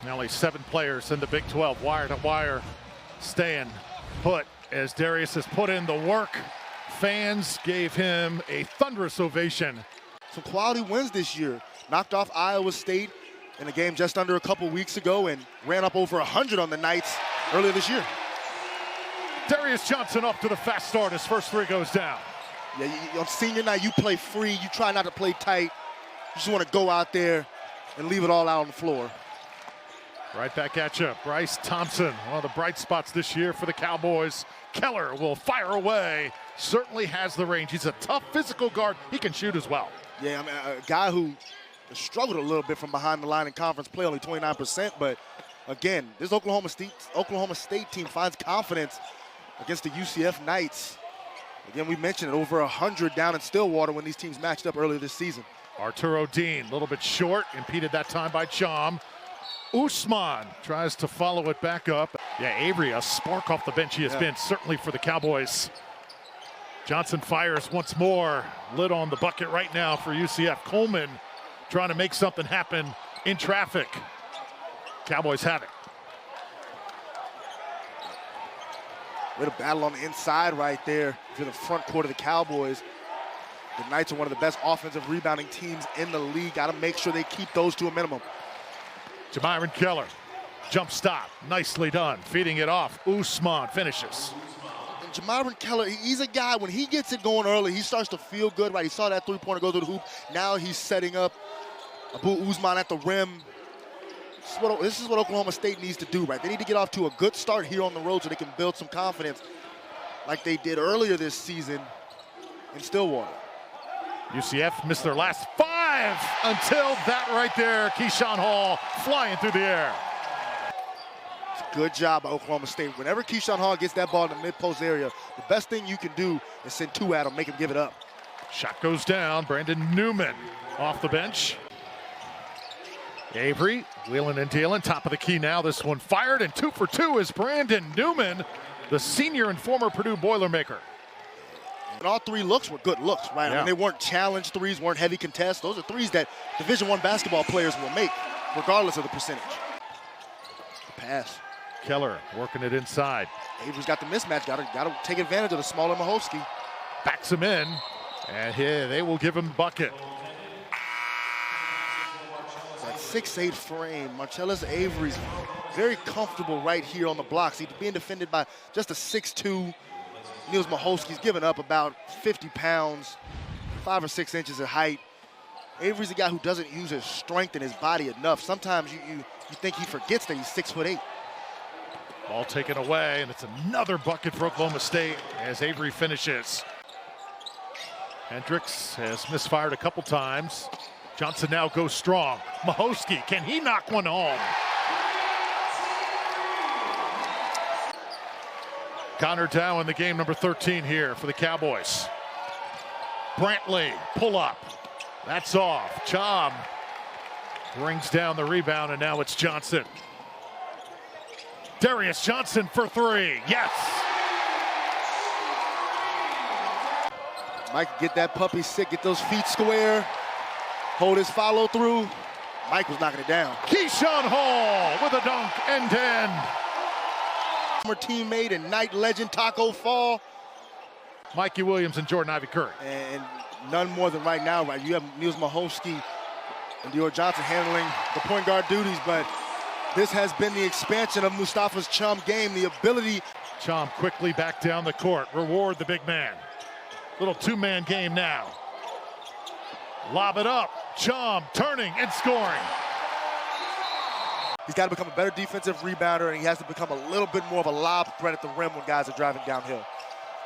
Only 7 players in the Big 12, wire to wire, staying put as Darius has put in the work. Fans gave him a thunderous ovation. Some quality wins this year. Knocked off Iowa State in a game just under a couple weeks ago and ran up over 100 on the Knights earlier this year. Darius Johnson off to the fast start. His first 3 goes down. Yeah, on senior night, you play free. You try not to play tight. You just want to go out there and leave it all out on the floor. Right back at you, Bryce Thompson, one of the bright spots this year for the Cowboys. Keller will fire away, certainly has the range. He's a tough physical guard. He can shoot as well. Yeah, I mean, a guy who struggled a little bit from behind the line in conference play, only 29%, but again, this Oklahoma State team finds confidence against the UCF Knights. Again, we mentioned it, over 100 down in Stillwater when these teams matched up earlier this season. Arturo Dean, a little bit short, impeded that time by Chom. Usman tries to follow it back up. Yeah, Avery, a spark off the bench he has been, certainly for the Cowboys. Johnson fires once more. Lid on the bucket right now for UCF. Coleman trying to make something happen in traffic. Cowboys have it. With a battle on the inside right there to the front court of the Cowboys. The Knights are one of the best offensive rebounding teams in the league. Got to make sure they keep those to a minimum. Jamyron Keller, jump stop, nicely done. Feeding it off, Usman finishes. And Jamyron Keller, he's a guy, when he gets it going early, he starts to feel good, right? He saw that three-pointer go through the hoop. Now he's setting up Abu Usman at the rim. This is what Oklahoma State needs to do, right? They need to get off to a good start here on the road so they can build some confidence like they did earlier this season in Stillwater. UCF missed their last 5 until that right there. Keyshawn Hall flying through the air. It's a good job by Oklahoma State. Whenever Keyshawn Hall gets that ball in the mid-post area, the best thing you can do is send 2 at him, make him give it up. Shot goes down. Brandon Newman off the bench. Avery wheeling and dealing. Top of the key now. This one fired, and 2 for 2 is Brandon Newman, the senior and former Purdue Boilermaker. And all 3 looks were good looks, right? Yeah. I mean, they weren't challenge threes, weren't heavy contests. Those are threes that Division I basketball players will make, regardless of the percentage. The pass. Keller working it inside. Avery's got the mismatch. Got to take advantage of the smaller Mahowski. Backs him in, and here they will give him the bucket. That 6'8" frame. Marcellus Avery's very comfortable right here on the blocks. He's being defended by just a 6'2". Niels Mahowski's given up about 50 pounds, 5 or 6 inches of height. Avery's a guy who doesn't use his strength and his body enough. Sometimes you think he forgets that he's 6'8". Ball taken away, and it's another bucket for Oklahoma State as Avery finishes. Hendricks has misfired a couple times. Johnson now goes strong. Mahowski, can he knock one home? Connor Dow in the game, number 13 here for the Cowboys. Brantley, pull up. That's off. Chom brings down the rebound, and now it's Johnson. Darius Johnson for 3. Yes! Mike, get that puppy sick, get those feet square, hold his follow through. Mike was knocking it down. Keyshawn Hall with a dunk, end-to-end. Former teammate and Knight legend Taco Fall. Mikey Williams and Jordan Ivy Curry. And none more than right now, right? You have Niels Mahowski and Dior Johnson handling the point guard duties, but this has been the expansion of Mustafa's Chum game, the ability. Chom quickly back down the court, reward the big man. Little 2-man game now. Lob it up, Chom turning and scoring. He's got to become a better defensive rebounder, and he has to become a little bit more of a lob threat at the rim when guys are driving downhill.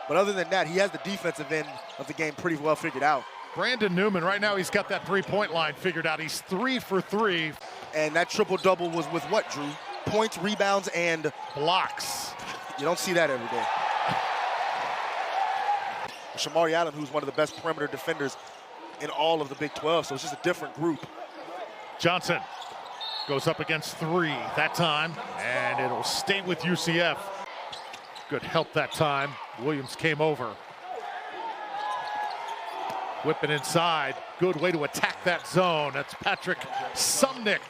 But other than that, he has the defensive end of the game pretty well figured out. Brandon Newman, right now he's got that 3-point line figured out. He's 3 for 3. And that triple-double was with what, Drew? Points, rebounds, and blocks. You don't see that every day. Shamari Allen, who's one of the best perimeter defenders in all of the Big 12, so it's just a different group. Johnson goes up against 3 that time, and it'll stay with UCF. Good help that time. Williams came over. Whipping inside. Good way to attack that zone. That's Patrick Sumnick.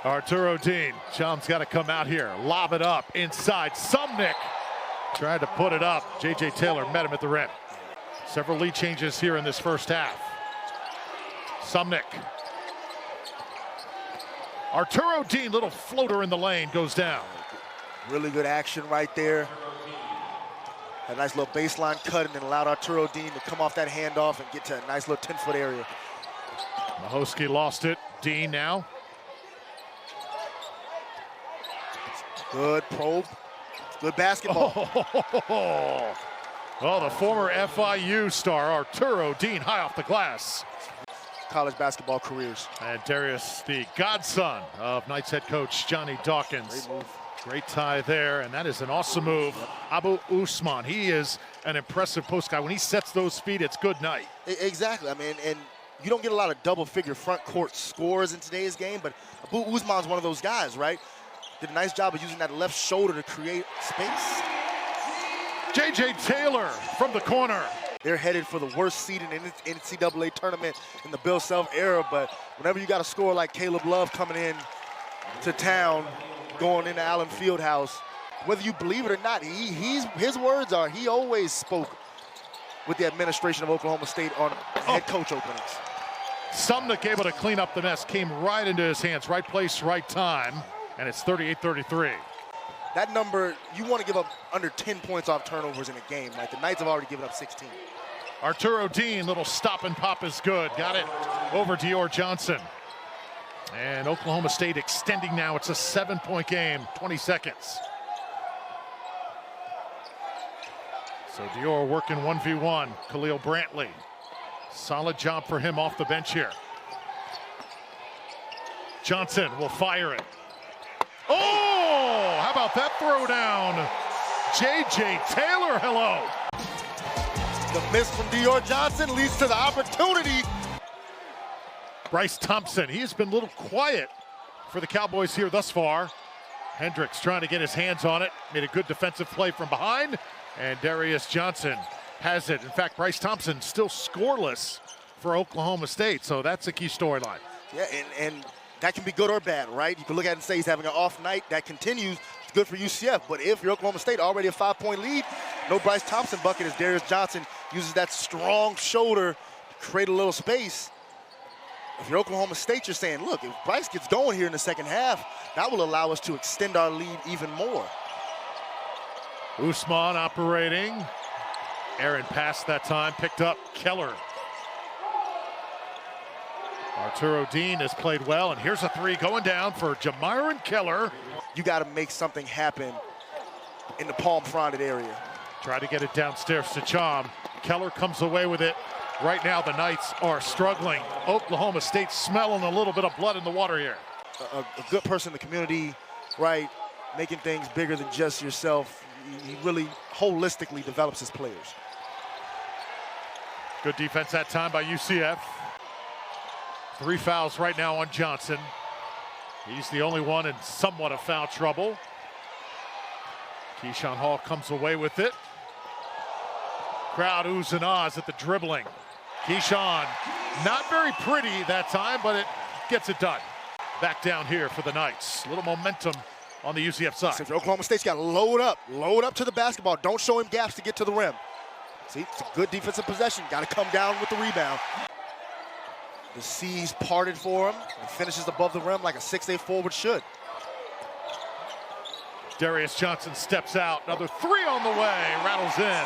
Arturo Dean. Chum's got to come out here. Lob it up inside. Sumnick tried to put it up. J.J. Taylor met him at the rim. Several lead changes here in this first half. Sumnick. Arturo Dean, little floater in the lane, goes down. Really good action right there. A nice little baseline cut and then allowed Arturo Dean to come off that handoff and get to a nice little 10-foot area. Mahosky lost it. Dean now. Good probe. Good basketball. Oh, the former FIU star Arturo Dean high off the glass. College basketball careers. And Darius, the godson of Knights head coach Johnny Dawkins. Great move. Great tie there, and that is an awesome move. Abu Usman, he is an impressive post guy. When he sets those feet, it's good night. Exactly. I mean, and you don't get a lot of double-figure front court scores in today's game, but Abu Usman's one of those guys, right? Did a nice job of using that left shoulder to create space. J.J. Taylor from the corner. They're headed for the worst seed in the NCAA tournament in the Bill Self era, but whenever you got a scorer like Caleb Love coming in to town, going into Allen Fieldhouse, whether you believe it or not, his words are he always spoke with the administration of Oklahoma State on head coach openings. Sumnick able to clean up the mess, came right into his hands, right place, right time, and it's 38-33. That number, you want to give up under 10 points off turnovers in a game, right? The Knights have already given up 16. Arturo Dean, little stop and pop is good. Got it over Dior Johnson. And Oklahoma State extending now. It's a 7-point game, 20 seconds. So Dior working 1v1. Khalil Brantley. Solid job for him off the bench here. Johnson will fire it. Oh, how about that throwdown? J.J. Taylor, hello. The miss from Dior Johnson leads to the opportunity. Bryce Thompson, he has been a little quiet for the Cowboys here thus far. Hendricks trying to get his hands on it. Made a good defensive play from behind. And Darius Johnson has it. In fact, Bryce Thompson still scoreless for Oklahoma State. So that's a key storyline. Yeah, and that can be good or bad, right? You can look at it and say he's having an off night. That continues. It's good for UCF. But if you're Oklahoma State, already a 5-point lead, no Bryce Thompson bucket as Darius Johnson uses that strong shoulder to create a little space. If you're Oklahoma State, you're saying, look, if Bryce gets going here in the second half, that will allow us to extend our lead even more. Usman operating. Aaron passed that time, picked up Keller. Arturo Dean has played well, and here's a three going down for Jamiron Keller. You got to make something happen in the palm-fronted area. Try to get it downstairs to Chom. Keller comes away with it. Right now, the Knights are struggling. Oklahoma State smelling a little bit of blood in the water here. A good person in the community, right, making things bigger than just yourself. He really holistically develops his players. Good defense that time by UCF. 3 fouls right now on Johnson. He's the only one in somewhat of foul trouble. Keyshawn Hall comes away with it. Crowd oohs and ahs at the dribbling. Keyshawn, not very pretty that time, but it gets it done. Back down here for the Knights. A little momentum on the UCF side. So Oklahoma State's got to load up to the basketball. Don't show him gaps to get to the rim. See, it's a good defensive possession. Got to come down with the rebound. The C's parted for him and finishes above the rim like a 6'8" forward should. Darius Johnson steps out. Another three on the way. Rattles in.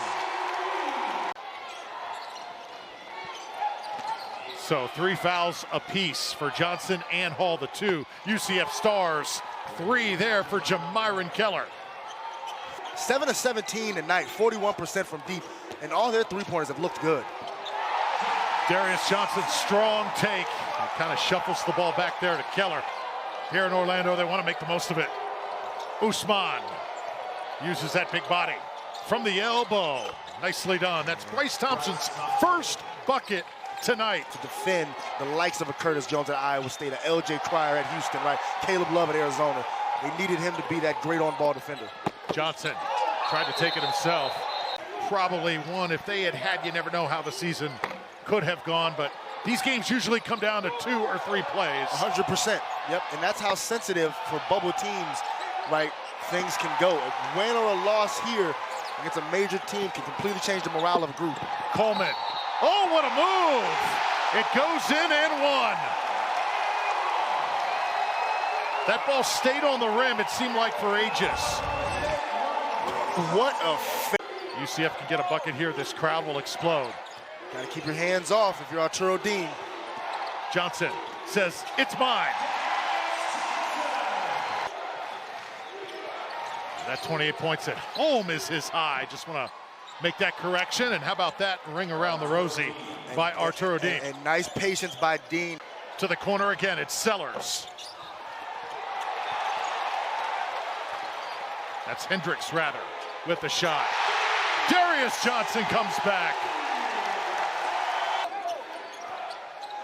So 3 fouls apiece for Johnson and Hall, the 2 UCF stars. 3 there for Jamiron Keller. 7 of 17 tonight, 41% from deep, and all their three-pointers have looked good. Darius Johnson, strong take. He kind of shuffles the ball back there to Keller. Here in Orlando, they want to make the most of it. Usman uses that big body from the elbow. Nicely done. That's Bryce Thompson's first bucket tonight. To defend the likes of a Curtis Jones at Iowa State, a L.J. Cryer at Houston, right? Caleb Love at Arizona. They needed him to be that great on-ball defender. Johnson tried to take it himself. Probably one, if they had, you never know how the season could have gone, but These games usually come down to 2 or 3 plays. 100%. Yep, and that's how sensitive for bubble teams, right, things can go. A win or a loss here against a major team can completely change the morale of a group. Coleman. Oh, what a move! It goes in and one. That ball stayed on the rim, it seemed like, for ages. What a UCF can get a bucket here. This crowd will explode. Got to keep your hands off if you're Arturo Dean. Johnson says, it's mine. That 28 points at home is his high. Just want to make that correction. And how about that ring around the rosy by Arturo Dean? And nice patience by Dean. To the corner again, it's Sellers. That's Hendricks, rather, with the shot. Darius Johnson comes back.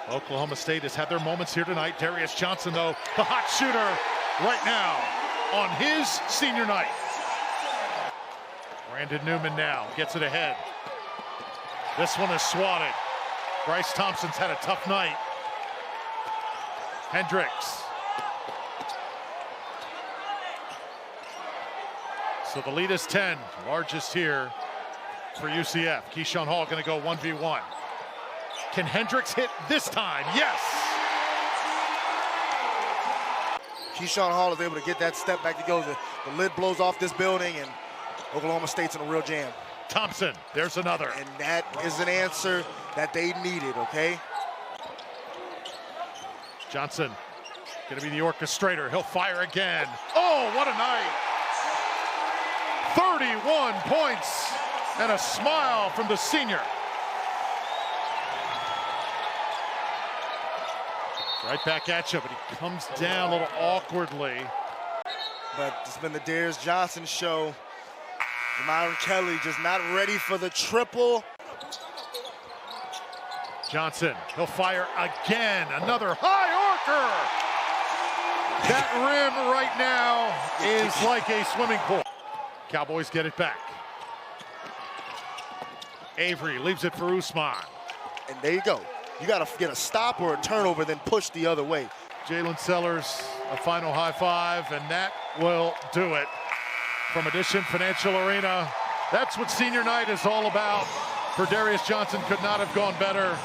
Oklahoma State has had their moments here tonight. Darius Johnson, though, the hot shooter right now on his senior night. Brandon Newman now gets it ahead. This one is swatted. Bryce Thompson's had a tough night. Hendricks. So the lead is 10, largest here for UCF. Keyshawn Hall going to go 1v1. Can Hendricks hit this time? Yes! Keyshawn Hall is able to get that step back to go. The lid blows off this building, and Oklahoma State's in a real jam. Thompson, there's another. And that is an answer that they needed, okay? Johnson, going to be the orchestrator. He'll fire again. Oh, what a night! 31 points and a smile from the senior. Right back at you, but he comes down a little awkwardly. But it's been the Darius Johnson show. Myron Kelly just not ready for the triple. Johnson, he'll fire again. Another high orcher. That rim right now is like a swimming pool. Cowboys get it back. Avery leaves it for Usman. And there you go. You got to get a stop or a turnover, then push the other way. Jalen Sellers, a final high five, and that will do it. From Addition Financial Arena, that's what senior night is all about. For Darius Johnson, could not have gone better.